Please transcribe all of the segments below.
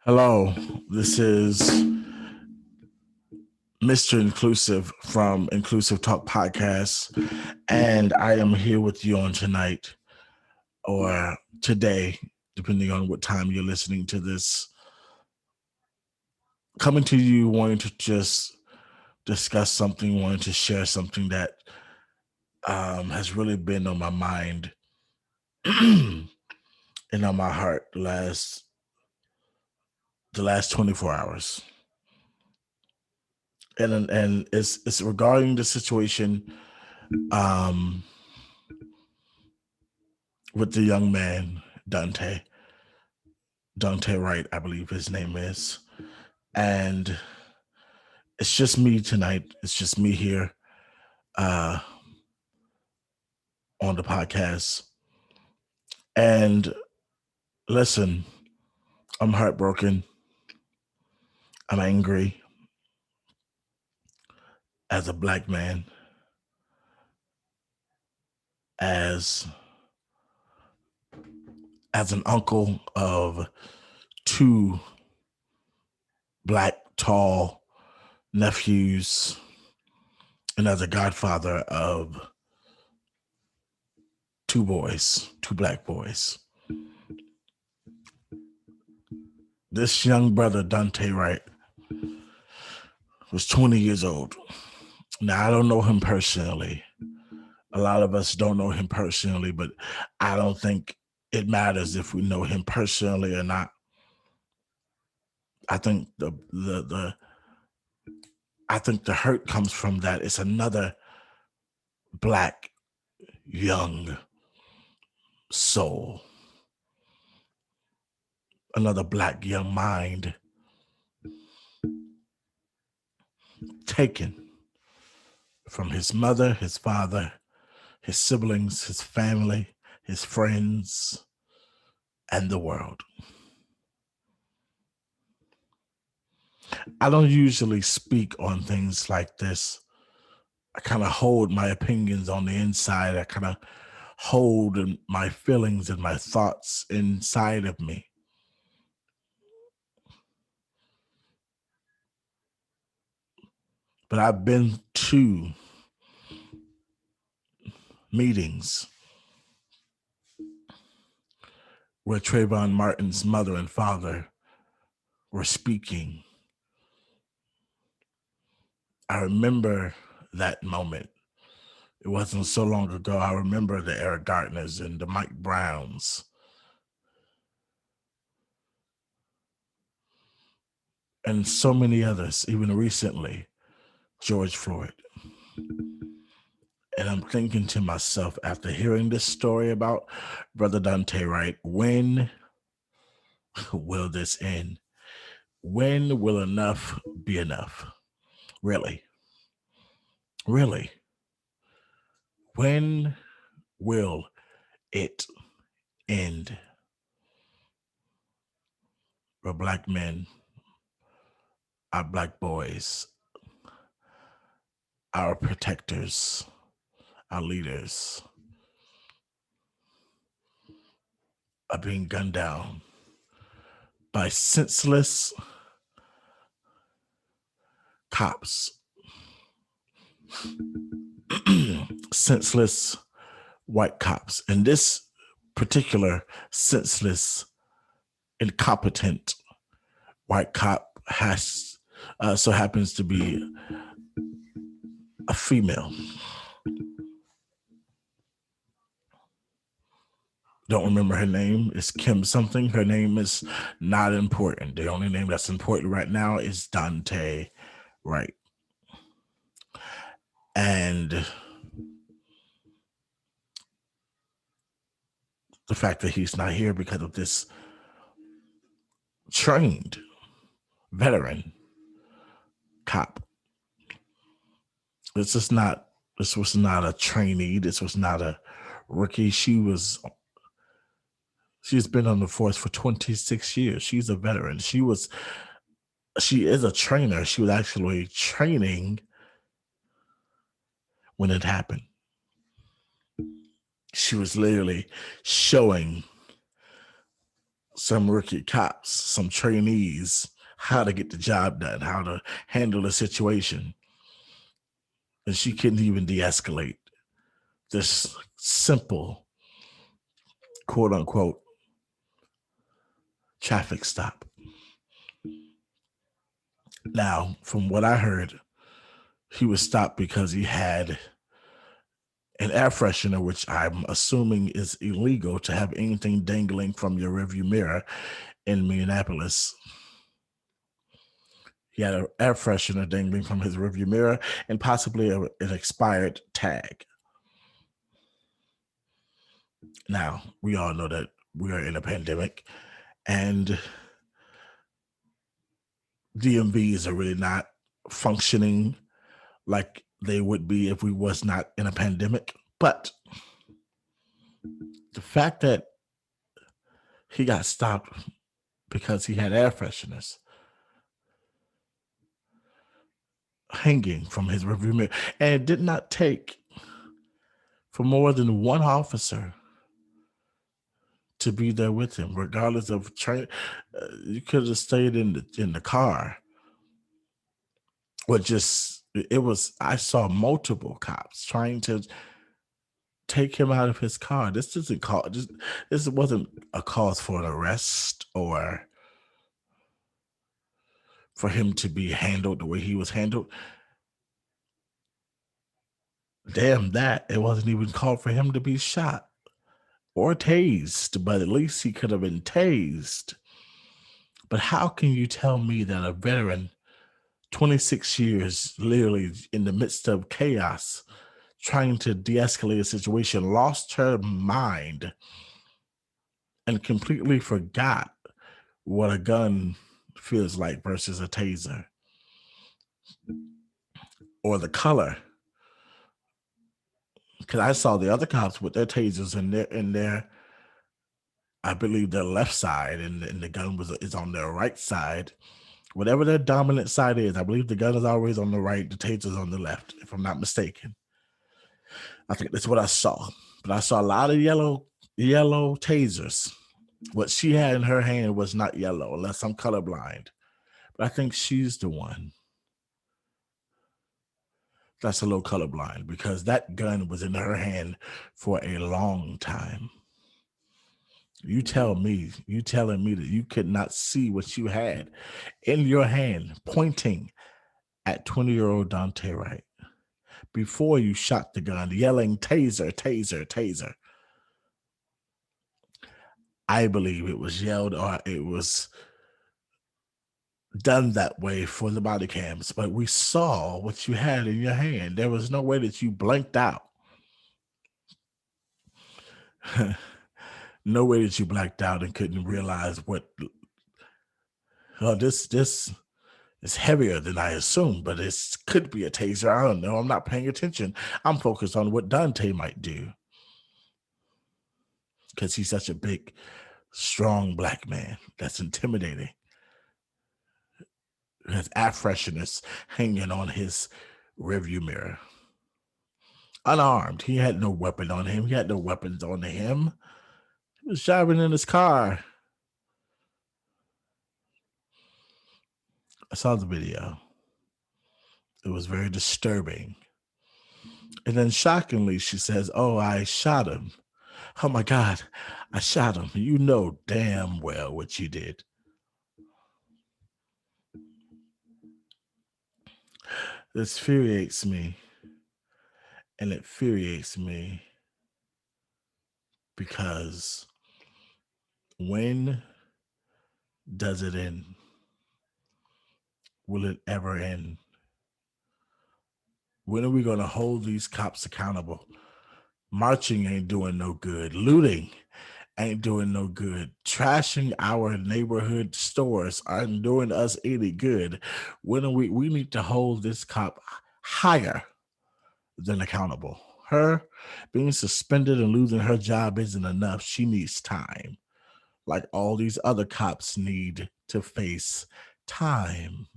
Hello, this is Mr. Inclusive from Inclusive Talk Podcast, and I am here with you on tonight or today, depending on what time you're listening to this. Coming to you, wanting to just discuss something, wanting to share something that has really been on my mind and on my heart the last 24 hours. And it's regarding the situation um with the young man Daunte Wright, I believe his name is. And it's just me tonight. It's just me here uh on the podcast. And listen, I'm heartbroken. I'm angry as a black man, as as an uncle of two black tall nephews, and as a godfather of two black boys. This young brother, Daunte Wright, was 20 years old. Now, I don't know him personally. A lot of us don't know him personally, but I don't think it matters if we know him personally or not. I think the hurt comes from that. It's another black young soul, another black young mind taken from his mother, his father, his siblings, his family, his friends, and the world. I don't usually speak on things like this. I kind of hold my opinions on the inside. I kind of hold my feelings and my thoughts inside of me. But I've been to meetings where Trayvon Martin's mother and father were speaking. I remember that moment. It wasn't so long ago. I remember the Eric Gardners and the Mike Browns and so many others, even recently, George Floyd. And I'm thinking to myself, after hearing this story about Brother Daunte Wright, when will this end? When will enough be enough? Really? Really? When will it end? We're black men, our black boys, our protectors, our leaders are being gunned down by senseless cops, senseless white cops. And this particular senseless, incompetent white cop so happens to be a female. Don't remember her name. It's Kim something. Her name is not important. The only name that's important right now is Daunte Wright. And the fact that he's not here because of this trained veteran cop. This was not a trainee. This was not a rookie. She's been on the force for 26 years. She's a veteran. She is a trainer. She was actually training when it happened. She was literally showing some rookie cops, some trainees, how to get the job done, how to handle the situation. And she couldn't even de escalate this simple, quote unquote, traffic stop. Now, from what I heard, he was stopped because he had an air freshener, which I'm assuming is illegal to have anything dangling from your rearview mirror in Minneapolis. He had an air freshener dangling from his rearview mirror and possibly an expired tag. Now, we all know that we are in a pandemic and DMVs are really not functioning like they would be if we was not in a pandemic. But the fact that he got stopped because he had air fresheners hanging from his rearview mirror, and it did not take for more than one officer to be there with him, regardless of train. You could have stayed in the car, or just it was. I saw multiple cops trying to take him out of his car. This doesn't call. This wasn't a cause for an arrest or for him to be handled the way he was handled. Damn that! It wasn't even called for him to be shot or tased, but at least he could have been tased. But how can you tell me that a veteran, 26 years, literally in the midst of chaos, trying to de escalate a situation, lost her mind and completely forgot what a gun feels like versus a taser or the color? Because I saw the other cops with their tasers in their I believe their left side, and the gun is on their right side. Whatever their dominant side is, I believe the gun is always on the right, the taser's on the left, if I'm not mistaken. I think that's what I saw. But I saw a lot of yellow tasers. What she had in her hand was not yellow, unless I'm colorblind. But I think she's the one that's a little colorblind because that gun was in her hand for a long time. You telling me that you could not see what you had in your hand pointing at 20-year-old Daunte Wright before you shot the gun, yelling taser, taser, taser. I believe it was yelled or it was done that way for the body cams, but we saw what you had in your hand. There was no way that you blanked out. No way that you blacked out and couldn't realize what. Oh, this is heavier than I assumed, but it could be a taser. I don't know. I'm not paying attention. I'm focused on what Dante might do because he's such a big, strong black man that's intimidating. Has air fresheners hanging on his rearview mirror. Unarmed. He had no weapon on him. He had no weapons on him. He was driving in his car. I saw the video. It was very disturbing. And then shockingly, she says, "Oh, I shot him. Oh my God, I shot him. You know damn well what you did." This infuriates me. And it infuriates me because when does it end? Will it ever end? When are we going to hold these cops accountable? Marching ain't doing no good. Looting ain't doing no good. Trashing our neighborhood stores aren't doing us any good. When are we need to hold this cop higher than accountable. Her being suspended and losing her job isn't enough. She needs time. Like all these other cops need to face time.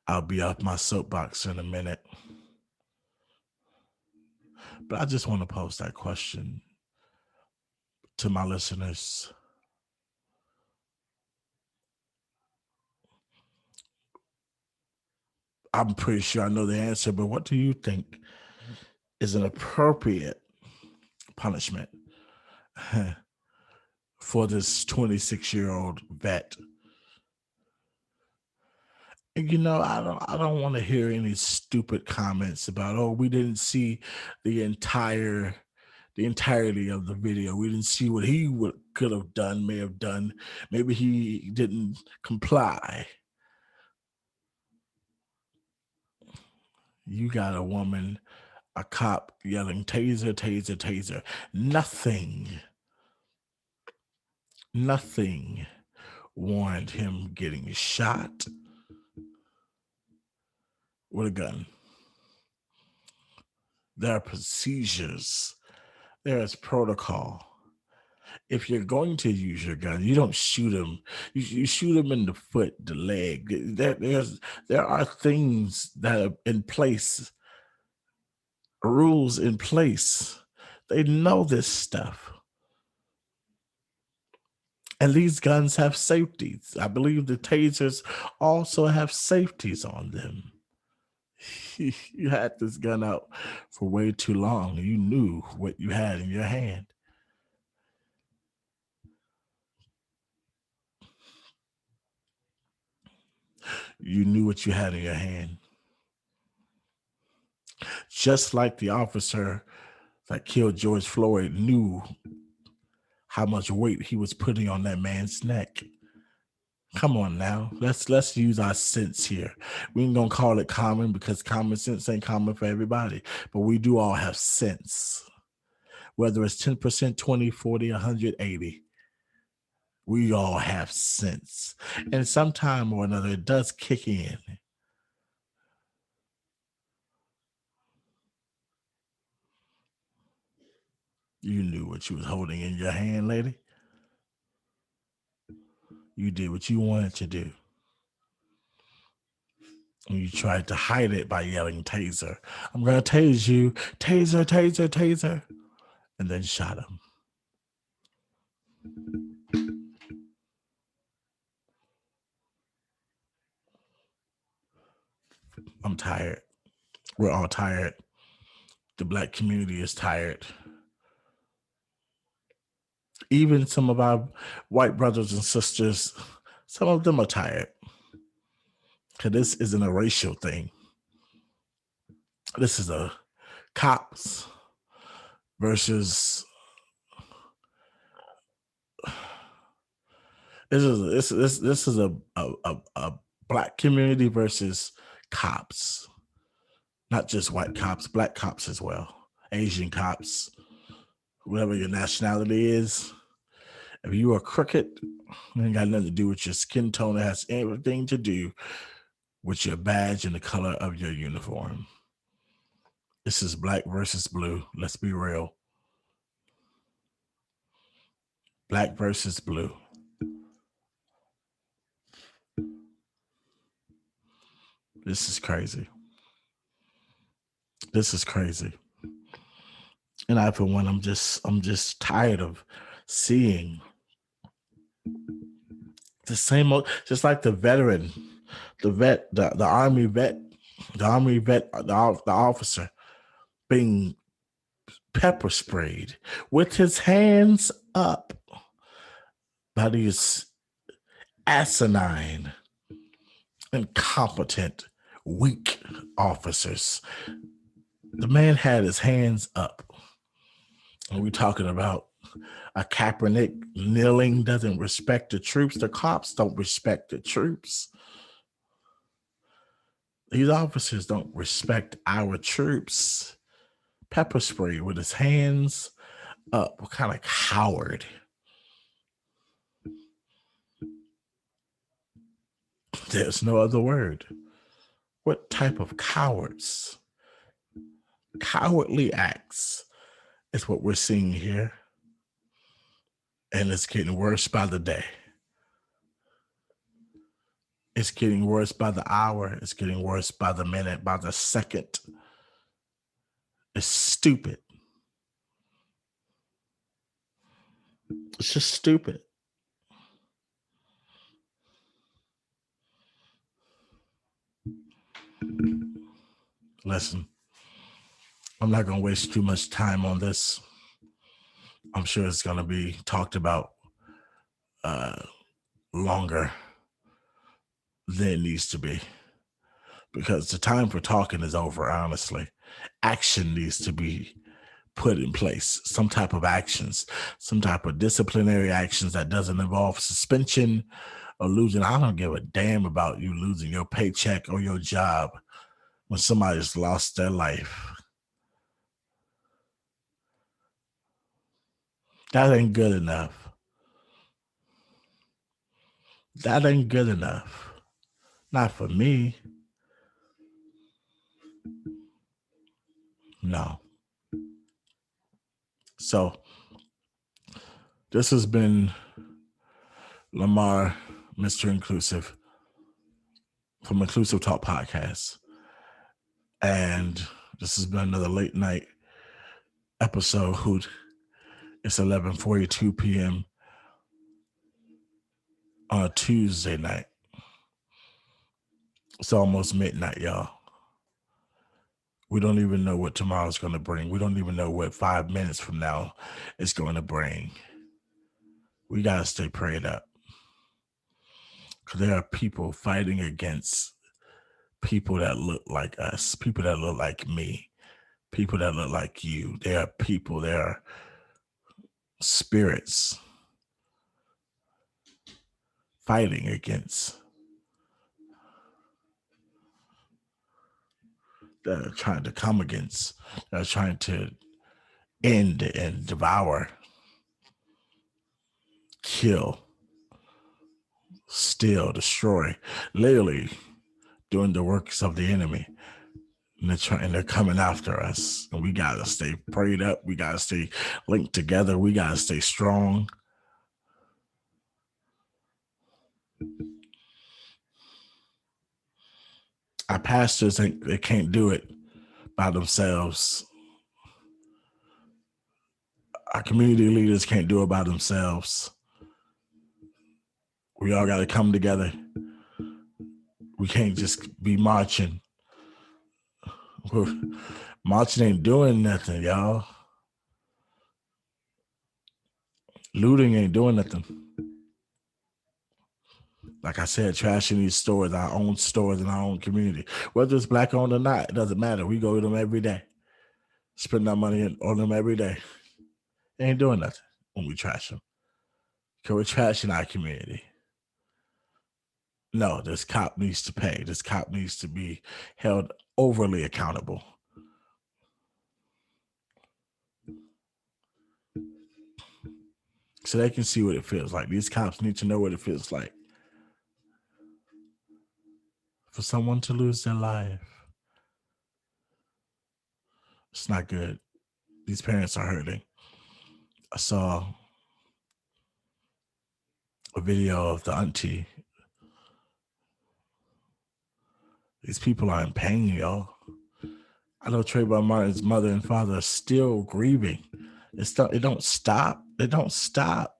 I'll be off my soapbox in a minute. But I just want to pose that question to my listeners. I'm pretty sure I know the answer, but what do you think is an appropriate punishment for this 26-year-old vet? And I don't want to hear any stupid comments about, oh, we didn't see the entirety of the video. We didn't see what he would could have done, may have done. Maybe he didn't comply. You got a woman, a cop yelling taser, taser, taser. Nothing warned him getting shot with a gun. There are procedures. There is protocol. If you're going to use your gun, you don't shoot him. You shoot him in the foot, the leg. There are things that are in place, rules in place. They know this stuff. And these guns have safeties. I believe the tasers also have safeties on them. You had this gun out for way too long. You knew what you had in your hand. You knew what you had in your hand. Just like the officer that killed George Floyd knew how much weight he was putting on that man's neck. Come on now. Let's use our sense here. We ain't gonna call it common because common sense ain't common for everybody, but we do all have sense. Whether it's 10%, 20, 40, 180, we all have sense. And sometime or another it does kick in. You knew what you was holding in your hand, lady. You did what you wanted to do. And you tried to hide it by yelling taser. I'm gonna tase you. Taser, taser, taser. And then shot him. I'm tired. We're all tired. The black community is tired. Even some of our white brothers and sisters, some of them are tired. Because this isn't a racial thing. This is a cops versus this is a black community versus cops. Not just white cops, black cops as well. Asian cops, whatever your nationality is. If you are crooked, it ain't got nothing to do with your skin tone. It has everything to do with your badge and the color of your uniform. This is black versus blue. Let's be real. Black versus blue. This is crazy. This is crazy. And I, for one, I'm just tired of seeing the same just like the veteran, the army vet, the officer being pepper sprayed with his hands up by these asinine, incompetent, weak officers. The man had his hands up. And we're talking about a Kaepernick kneeling doesn't respect the troops. The cops don't respect the troops. These officers don't respect our troops. Pepper spray with his hands up. What kind of coward? There's no other word. What type of cowards? Cowardly acts is what we're seeing here. And it's getting worse by the day. It's getting worse by the hour. It's getting worse by the minute, by the second. It's stupid. It's just stupid. Listen, I'm not going to waste too much time on this. I'm sure it's going to be talked about uh, longer than it needs to be because the time for talking is over, honestly. Action needs to be put in place, some type of actions, some type of disciplinary actions that doesn't involve suspension or losing. I don't give a damn about you losing your paycheck or your job when somebody's lost their life. That ain't good enough. That ain't good enough. Not for me. No. So this has been Lamar, Mr. Inclusive from Inclusive Talk Podcast. And this has been another late night episode. It's 11:42 p.m. on a Tuesday night. It's almost midnight, y'all. We don't even know what tomorrow's going to bring. We don't even know what 5 minutes from now is going to bring. We got to stay prayed up. Because there are people fighting against people that look like us, people that look like me, people that look like you. There are people, there are spirits fighting against, that are trying to come against, that are trying to end and devour, kill, steal, destroy, literally doing the works of the enemy. And they're coming after us. And we gotta stay prayed up. We gotta stay linked together. We gotta stay strong. Our pastors they can't do it by themselves. Our community leaders can't do it by themselves. We all got to come together. We can't just be marching. Marching ain't doing nothing, y'all. Looting ain't doing nothing. Like I said, trashing these stores, our own stores in our own community. Whether it's black owned or not, it doesn't matter. We go to them every day. Spend our money on them every day. They ain't doing nothing when we trash them. Because we're trashing our community. No, this cop needs to pay. This cop needs to be held overly accountable. So they can see what it feels like. These cops need to know what it feels like for someone to lose their life. It's not good. These parents are hurting. I saw a video of the auntie. These people are in pain, y'all. I know Trayvon Martin's mother and father are still grieving. It don't stop. It don't stop.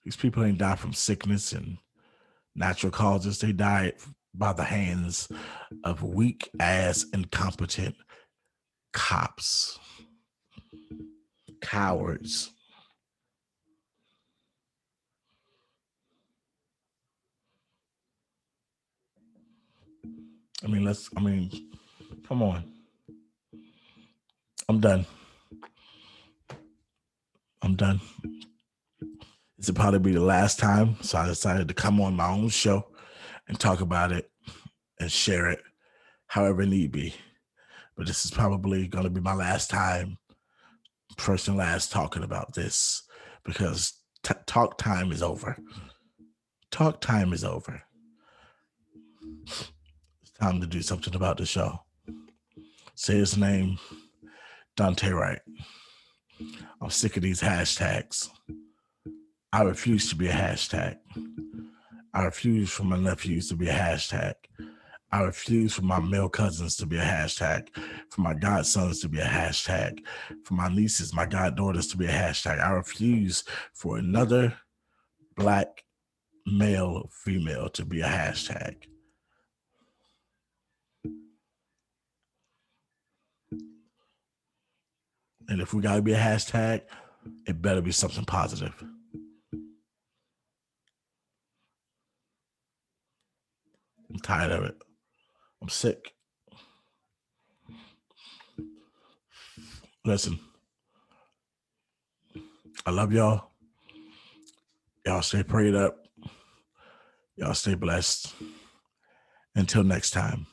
These people ain't die from sickness and natural causes. They died by the hands of weak ass, incompetent cops, cowards. Come on. I'm done. This will probably be the last time. So I decided to come on my own show and talk about it and share it however need be. But this is probably going to be my last time, first and last, talking about this because talk time is over. Talk time is over. It's time to do something about the show. Say his name, Daunte Wright. I'm sick of these hashtags. I refuse to be a hashtag. I refuse for my nephews to be a hashtag. I refuse for my male cousins to be a hashtag, for my godsons to be a hashtag, for my nieces, my goddaughters to be a hashtag. I refuse for another Black male or female to be a hashtag. And if we got to be a hashtag, it better be something positive. I'm tired of it. I'm sick. Listen, I love y'all. Y'all stay prayed up. Y'all stay blessed. Until next time,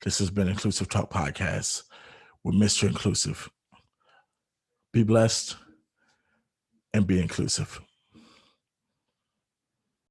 this has been Inclusive Talk Podcast with Mr. Inclusive. Be blessed and be inclusive.